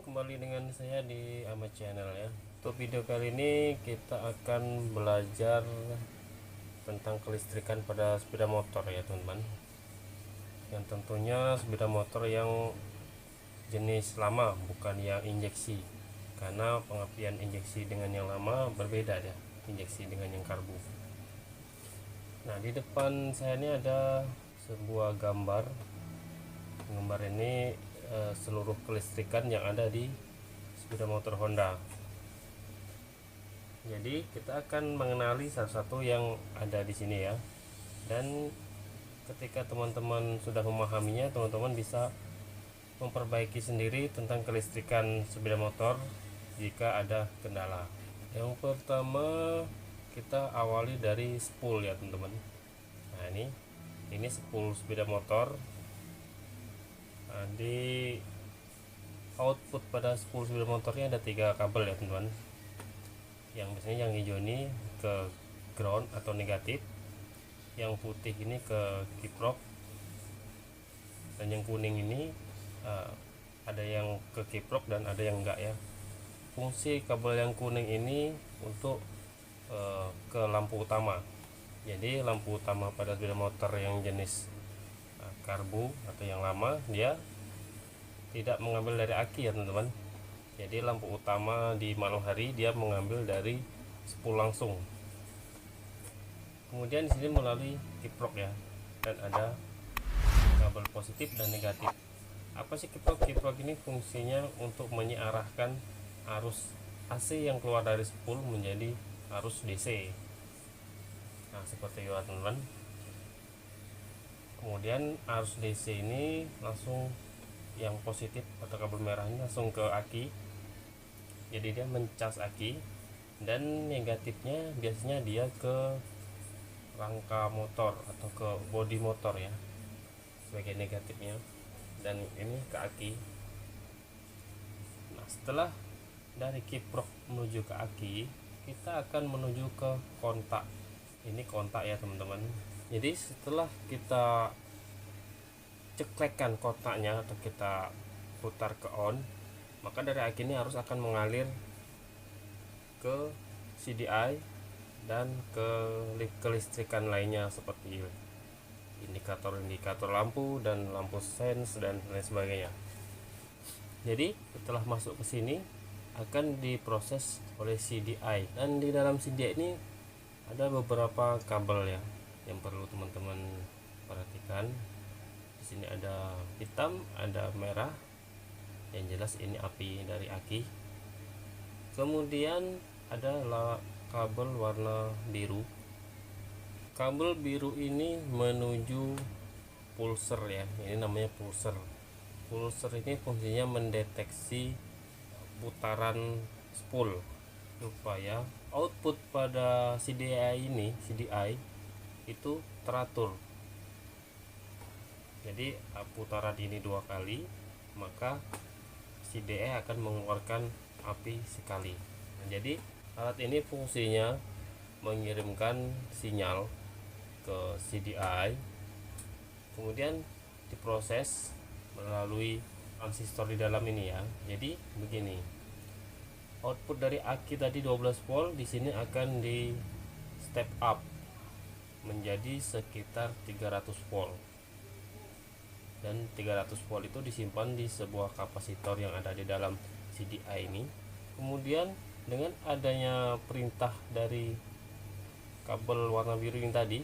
kembali dengan saya di Ahmad Channel ya. Untuk video kali ini kita akan belajar tentang kelistrikan pada sepeda motor ya teman-teman. Yang tentunya sepeda motor yang jenis lama, bukan yang injeksi. Karena pengapian injeksi dengan yang lama berbeda ya, injeksi dengan yang karbu. Nah, di depan saya ini ada sebuah gambar. Gambar ini seluruh kelistrikan yang ada di sepeda motor Honda. Jadi kita akan mengenali salah satu yang ada di sini ya. Dan ketika teman-teman sudah memahaminya, teman-teman bisa memperbaiki sendiri tentang kelistrikan sepeda motor jika ada kendala. Yang pertama kita awali dari spool ya teman-teman. Nah ini spool sepeda motor. Nah, di output pada spool sepeda motornya ada 3 kabel ya teman-teman. Yang biasanya yang hijau ini ke ground atau negatif, yang putih ini ke kiprok, dan yang kuning ini ada yang ke kiprok dan ada yang enggak ya. Fungsi kabel yang kuning ini untuk ke lampu utama. Jadi lampu utama pada sepeda motor yang jenis karbu atau yang lama, dia tidak mengambil dari aki ya teman-teman. Jadi lampu utama di malam hari dia mengambil dari spool langsung. Kemudian di sini melalui kiprok ya, dan ada kabel positif dan negatif. Apa sih kiprok? Kiprok ini fungsinya untuk menyiarahkan arus AC yang keluar dari spool menjadi arus DC. Nah, seperti itu teman-teman. Kemudian arus DC ini langsung, yang positif atau kabel merah ini langsung ke aki. Jadi dia mencas aki, dan negatifnya biasanya dia ke rangka motor atau ke bodi motor ya, sebagai negatifnya, dan ini ke aki. Nah, setelah dari kiprok menuju ke aki, kita akan menuju ke kontak. Ini kontak ya teman-teman. Jadi setelah kita ceklekkan kontaknya atau kita putar ke on, maka dari aki ini harus akan mengalir ke CDI dan ke kelistrikan lainnya seperti indikator-indikator lampu dan lampu sens dan lain sebagainya. Jadi setelah masuk ke sini akan diproses oleh CDI, dan di dalam CDI ini ada beberapa kabel ya yang perlu teman-teman perhatikan. Di sini ada hitam, ada merah. Yang jelas ini api dari aki. Kemudian ada kabel warna biru. Kabel biru ini menuju pulser ya. Ini namanya pulser. Pulser ini fungsinya mendeteksi putaran spool supaya output pada CDI itu teratur. Jadi putaran ini 2 kali, maka CDI akan mengeluarkan api sekali. Nah, jadi alat ini fungsinya mengirimkan sinyal ke CDI, kemudian diproses melalui transistor di dalam ini ya. Jadi begini, output dari aki tadi 12 volt, di sini akan di step up menjadi sekitar 300 volt, dan 300 volt itu disimpan di sebuah kapasitor yang ada di dalam CDI ini. Kemudian dengan adanya perintah dari kabel warna biru ini tadi,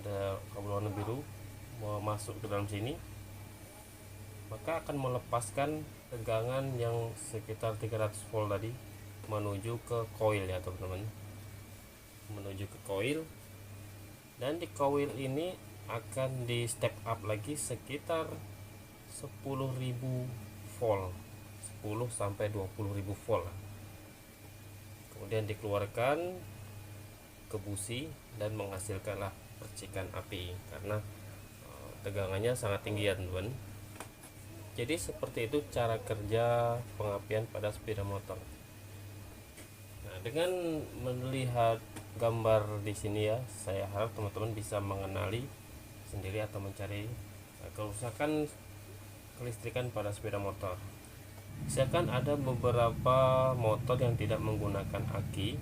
ada kabel warna biru mau masuk ke dalam sini, maka akan melepaskan tegangan yang sekitar 300 volt tadi menuju ke coil ya teman-teman, menuju ke coil. Dan di coil ini akan di step up lagi sekitar 10.000 volt, 10 sampai 20.000 volt. Kemudian dikeluarkan ke busi dan menghasilkanlah percikan api karena tegangannya sangat tinggi ya teman-teman. Jadi seperti itu cara kerja pengapian pada sepeda motor. Nah, dengan melihat gambar di sini ya, saya harap teman-teman bisa mengenali sendiri atau mencari kerusakan kelistrikan pada sepeda motor. Misalkan ada beberapa motor yang tidak menggunakan aki,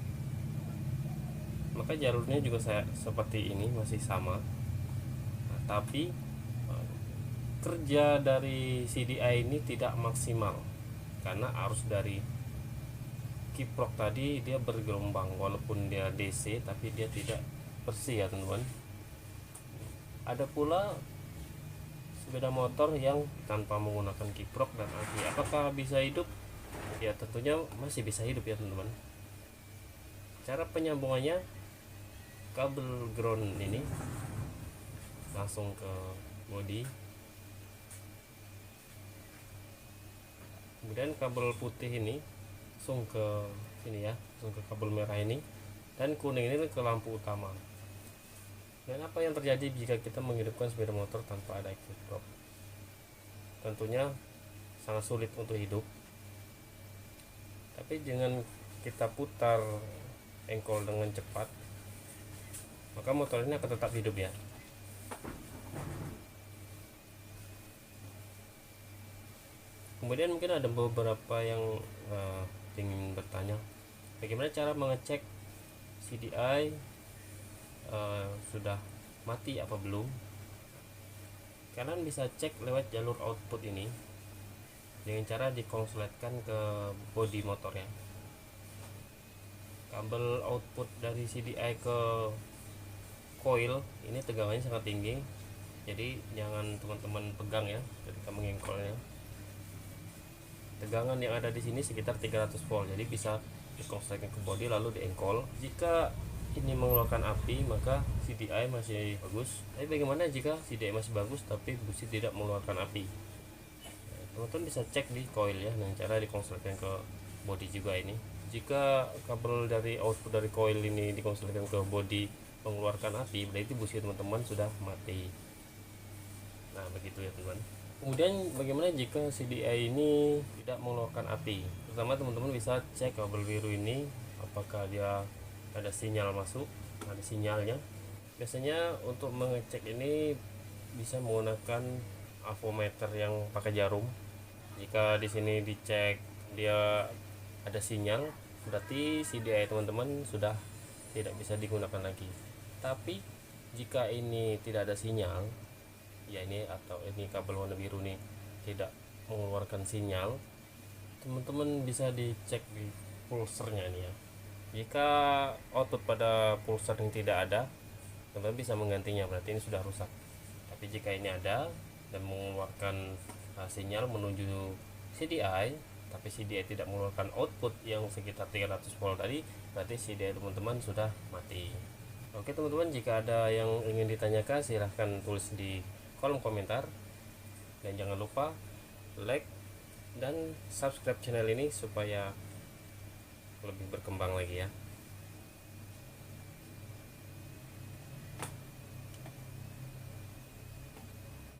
maka jalurnya juga seperti ini, masih sama. Nah, tapi kerja dari CDI ini tidak maksimal karena arus dari kiprok tadi dia bergelombang, walaupun dia DC tapi dia tidak bersih ya teman-teman. Ada pula sepeda motor yang tanpa menggunakan kiprok dan aki. Apakah bisa hidup? Ya tentunya masih bisa hidup ya teman-teman. Cara penyambungannya, kabel ground ini langsung ke bodi, kemudian kabel putih ini langsung ke sini ya, langsung ke kabel merah ini, dan kuning ini ke lampu utama. Dan apa yang terjadi jika kita menghidupkan sepeda motor tanpa ada kiprok? Tentunya sangat sulit untuk hidup. Tapi dengan kita putar engkol dengan cepat, maka motor ini akan tetap hidup ya. Kemudian mungkin ada beberapa yang ingin bertanya, bagaimana cara mengecek CDI sudah mati apa belum? Kalian bisa cek lewat jalur output ini dengan cara dikonsletkan ke bodi motornya. Kabel output dari CDI ke coil ini tegangannya sangat tinggi, jadi jangan teman-teman pegang ya ketika mengengkolnya. Tegangan yang ada di sini sekitar 300 volt, jadi bisa dikonsletkan ke bodi lalu diengkol. Jika ini mengeluarkan api, maka CDI masih bagus. Tapi bagaimana jika CDI masih bagus tapi busi tidak mengeluarkan api? Teman-teman bisa cek di coil ya dengan cara dikonsletkan ke bodi juga ini. Jika kabel dari output dari coil ini dikonsletkan ke bodi mengeluarkan api, berarti busi teman-teman sudah mati. Nah begitu ya teman-teman. Kemudian bagaimana jika CDI ini tidak mengeluarkan api? Pertama teman-teman bisa cek kabel biru ini apakah dia ada sinyal masuk, ada sinyalnya. Biasanya untuk mengecek ini bisa menggunakan avometer yang pakai jarum. Jika di sini dicek dia ada sinyal, berarti CDI teman-teman sudah tidak bisa digunakan lagi. Tapi jika ini tidak ada sinyal, ya ini atau ini kabel warna biru nih tidak mengeluarkan sinyal, teman-teman bisa dicek di pulsernya ini ya. Jika output pada pulsar yang tidak ada, teman-teman bisa menggantinya, berarti ini sudah rusak. Tapi jika ini ada dan mengeluarkan sinyal menuju CDI, tapi CDI tidak mengeluarkan output yang sekitar 300 volt tadi, berarti CDI teman-teman sudah mati. Oke teman-teman, jika ada yang ingin ditanyakan silahkan tulis di kolom komentar, dan jangan lupa like dan subscribe channel ini supaya lebih berkembang lagi ya.